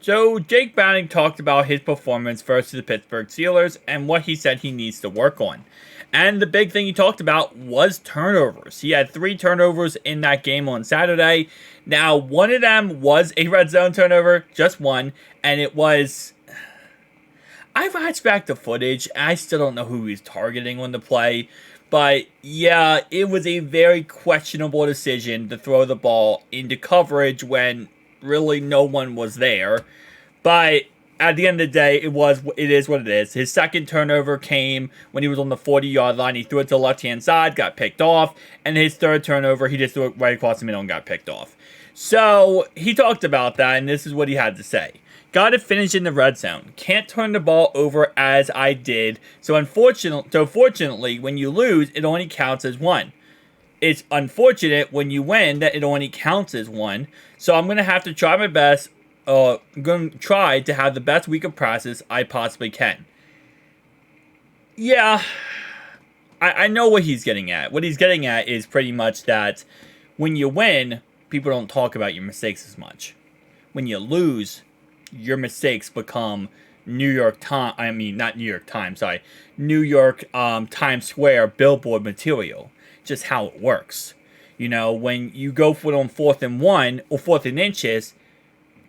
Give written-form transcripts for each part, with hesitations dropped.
So Jake Browning talked about his performance versus the Pittsburgh Steelers and what he said he needs to work on. And the big thing he talked about was turnovers. He had 3 turnovers in that game on Saturday. Now, one of them was a red zone turnover, just one, and it was. I watched back the footage, and I still don't know who he was targeting on the play. But yeah, it was a very questionable decision to throw the ball into coverage when really no one was there. But at the end of the day, it is what it is. His second turnover came when he was on the 40-yard line. He threw it to the left-hand side, got picked off, and his third turnover, he just threw it right across the middle and got picked off. So he talked about that, and this is what he had to say. Got to finish in the red zone. Can't turn the ball over as I did. So fortunately, when you lose, it only counts as one. It's unfortunate when you win that it only counts as one. So I'm going to have to try my best. I'm going to try to have the best week of practice I possibly can. Yeah, I know what he's getting at. What he's getting at is pretty much that when you win, people don't talk about your mistakes as much. When you lose, your mistakes become New York Times. I mean, not New York Times. Sorry, New York Times Square billboard material. Just how it works. You know, when you go for it on 4th and 1 or 4th and inches,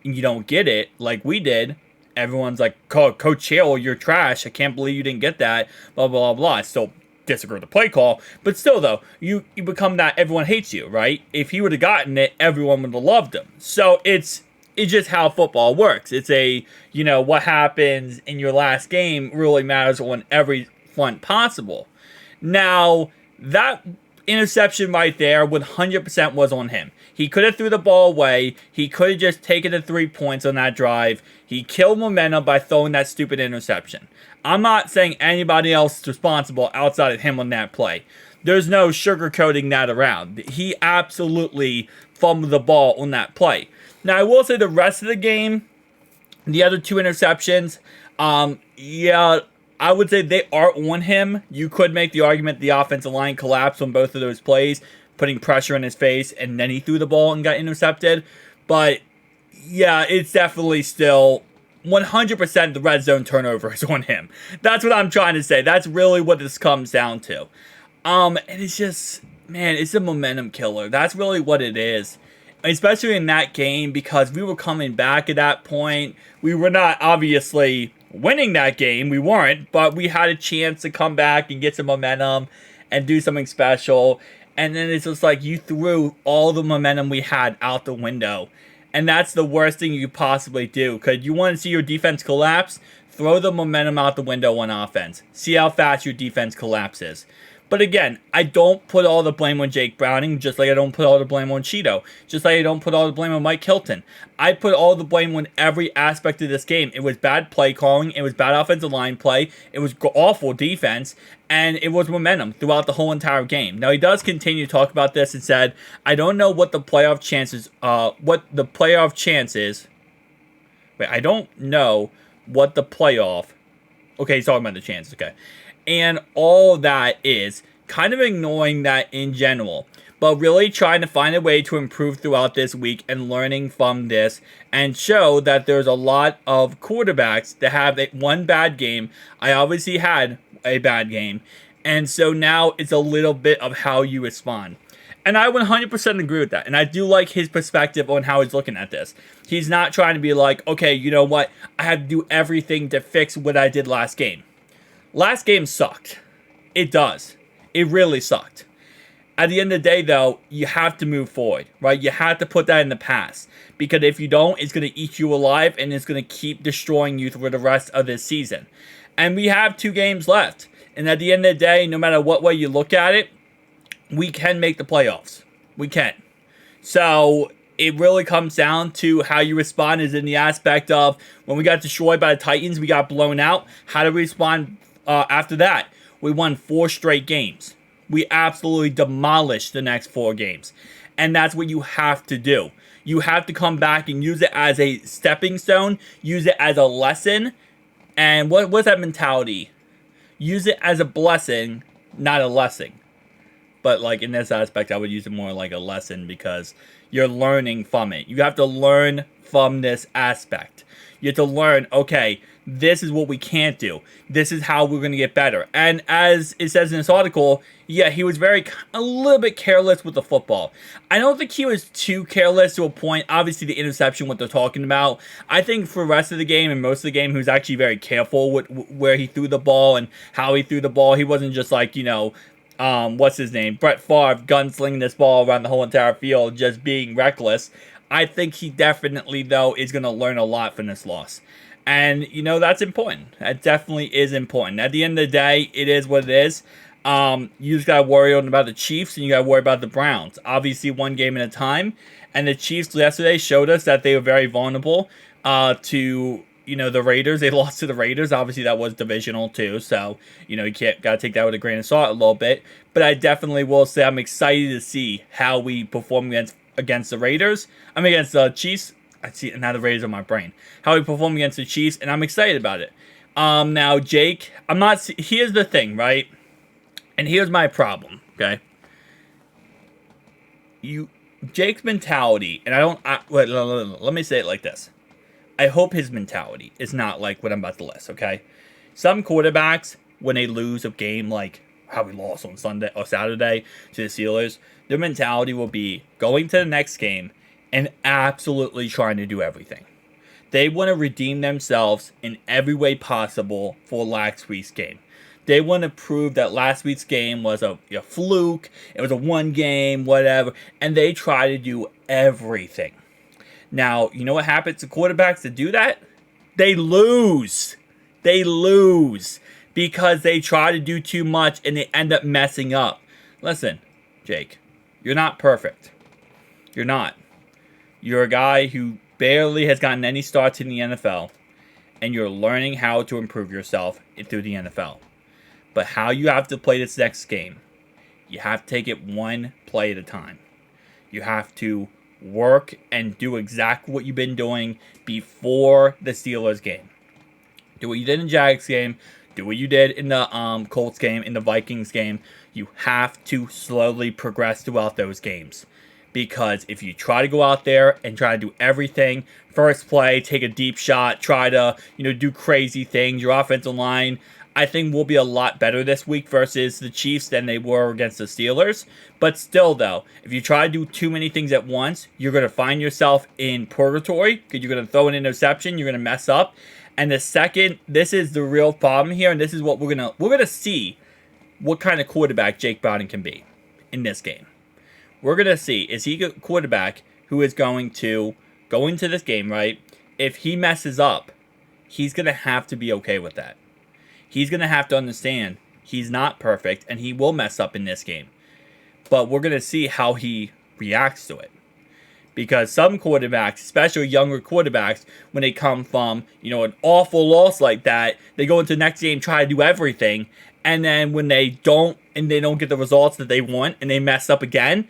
and you don't get it like we did. Everyone's like, Coach Hill, you're trash. I can't believe you didn't get that. Blah blah blah. I still disagree with the play call, but still though, you become that everyone hates you, right? If he would have gotten it, everyone would have loved him. So it's just how football works. It's what happens in your last game really matters on every front possible. Now, that interception right there 100% was on him. He could have threw the ball away. He could have just taken the 3 points on that drive. He killed momentum by throwing that stupid interception. I'm not saying anybody else is responsible outside of him on that play. There's no sugarcoating that around. He absolutely fumbled the ball on that play. Now, I will say the rest of the game, the other 2 interceptions, I would say they are on him. You could make the argument the offensive line collapsed on both of those plays, putting pressure in his face, and then he threw the ball and got intercepted. But, yeah, it's definitely still 100% the red zone turnover is on him. That's what I'm trying to say. That's really what this comes down to. And it's just, man, it's a momentum killer. That's really what it is. Especially in that game, because we were coming back at that point. We were not obviously winning that game. We weren't, but we had a chance to come back and get some momentum and do something special. And then it's just like you threw all the momentum we had out the window. And that's the worst thing you could possibly do. Because you want to see your defense collapse, throw the momentum out the window on offense. See how fast your defense collapses. But again, I don't put all the blame on Jake Browning, just like I don't put all the blame on Cheeto. Just like I don't put all the blame on Mike Hilton. I put all the blame on every aspect of this game. It was bad play calling. It was bad offensive line play. It was awful defense. And it was momentum throughout the whole entire game. Now, he does continue to talk about this and said, I don't know what the playoff chances, I don't know what the playoff, okay, he's talking about the chances, okay. And all that is kind of ignoring that in general, but really trying to find a way to improve throughout this week and learning from this and show that there's a lot of quarterbacks that have one bad game. I obviously had a bad game, and so now it's a little bit of how you respond. And I 100% agree with that. And I do like his perspective on how he's looking at this. He's not trying to be like, okay, you know what? I have to do everything to fix what I did last game. Last game sucked. It does. It really sucked. At the end of the day, though, you have to move forward, right? You have to put that in the past. Because if you don't, it's going to eat you alive and it's going to keep destroying you for the rest of this season. And we have 2 games left. And at the end of the day, no matter what way you look at it, we can make the playoffs. We can. So it really comes down to how you respond is in the aspect of when we got destroyed by the Titans, we got blown out. How do we respond after that? We won 4 straight games. We absolutely demolished the next 4 games. And that's what you have to do. You have to come back and use it as a stepping stone. Use it as a lesson. And what's that mentality? Use it as a blessing, not a lesson. But like in this aspect, I would use it more like a lesson because you're learning from it. You have to learn from this aspect. You have to learn, okay, this is what we can't do. This is how we're going to get better. And as it says in this article, yeah, he was a little bit careless with the football. I don't think he was too careless to a point. Obviously, the interception, what they're talking about. I think for the rest of the game and most of the game, he was actually very careful with where he threw the ball and how he threw the ball. He wasn't just like, what's his name? Brett Favre gunslinging this ball around the whole entire field, just being reckless. I think he definitely, though, is going to learn a lot from this loss. And, that's important. That definitely is important. At the end of the day, it is what it is. You just got to worry about the Chiefs and you got to worry about the Browns. Obviously, one game at a time. And the Chiefs yesterday showed us that they were very vulnerable to, the Raiders. They lost to the Raiders. Obviously, that was divisional too. So, you got to take that with a grain of salt a little bit. But I definitely will say I'm excited to see how we perform against the Raiders. Against the Chiefs. I see now the Raiders on my brain. How we perform against the Chiefs, and I'm excited about it. Now Jake, here's the thing, right? And here's my problem, okay? Jake's mentality, and let me say it like this. I hope his mentality is not like what I'm about to list, okay? Some quarterbacks, when they lose a game like how we lost on Sunday or Saturday to the Steelers, their mentality will be going to the next game and absolutely trying to do everything. They want to redeem themselves in every way possible for last week's game. They want to prove that last week's game was a fluke, it was a one game, whatever, and they try to do everything. Now, you know what happens to quarterbacks that do that? They lose. They lose because they try to do too much and they end up messing up. Listen, Jake, you're not perfect. You're not. You're a guy who barely has gotten any starts in the NFL, and you're learning how to improve yourself through the NFL. But how you have to play this next game, you have to take it one play at a time. You have to work and do exactly what you've been doing before the Steelers game. Do what you did in the Jags game. Do what you did in the Colts game, in the Vikings game. You have to slowly progress throughout those games. Because if you try to go out there and try to do everything, first play, take a deep shot, try to, do crazy things, your offensive line, I think will be a lot better this week versus the Chiefs than they were against the Steelers. But still, though, if you try to do too many things at once, you're going to find yourself in purgatory because you're going to throw an interception, you're going to mess up. And this is the real problem here, and this is what we're going to see what kind of quarterback Jake Browning can be in this game. We're going to see, is he a quarterback who is going to go into this game, right? If he messes up, he's going to have to be okay with that. He's going to have to understand he's not perfect, and he will mess up in this game. But we're going to see how he reacts to it. Because some quarterbacks, especially younger quarterbacks, when they come from, an awful loss like that, they go into the next game, try to do everything, and then when they don't get the results that they want, and they mess up again,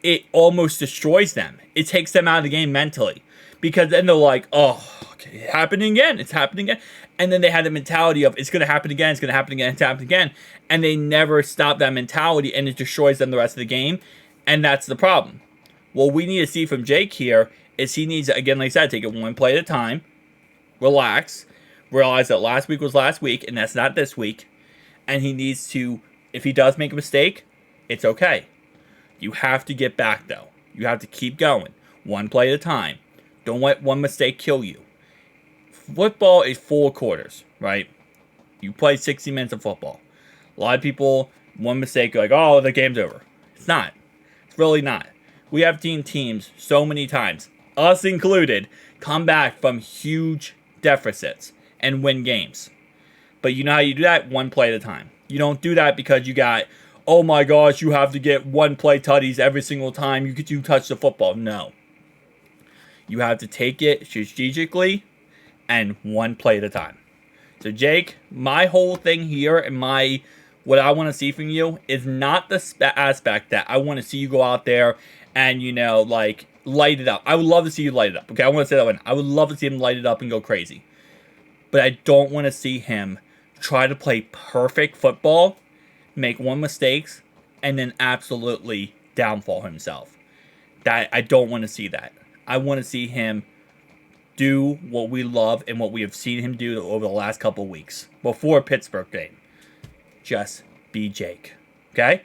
it almost destroys them. It takes them out of the game mentally. Because then they're like, oh, okay, it's happening again. And then they had the mentality of, it's going to happen again, it's going to happen again, it's happening again. And they never stop that mentality, and it destroys them the rest of the game. And that's the problem. What we need to see from Jake here is he needs to, again, like I said, take it one play at a time, relax, realize that last week was last week, and that's not this week. And he needs to, if he does make a mistake, it's okay. You have to get back, though. You have to keep going. One play at a time. Don't let one mistake kill you. Football is 4 quarters, right? You play 60 minutes of football. A lot of people, one mistake, you're like, oh, the game's over. It's not. It's really not. We have seen teams so many times, us included, come back from huge deficits and win games. But you know how you do that? One play at a time. You don't do that because you got, oh my gosh, you have to get one play tutties every single time you touch the football. No. You have to take it strategically and one play at a time. So Jake, my whole thing here and what I want to see from you is not the aspect that I want to see you go out there and, light it up. I would love to see you light it up. Okay, I want to say that one. I would love to see him light it up and go crazy. But I don't want to see him try to play perfect football, make one mistake, and then absolutely downfall himself. That I don't want to see that. I want to see him do what we love and what we have seen him do over the last couple weeks before Pittsburgh game. Just be Jake. Okay?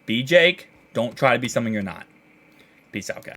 Be Jake. Don't try to be something you're not. Peace out, guys.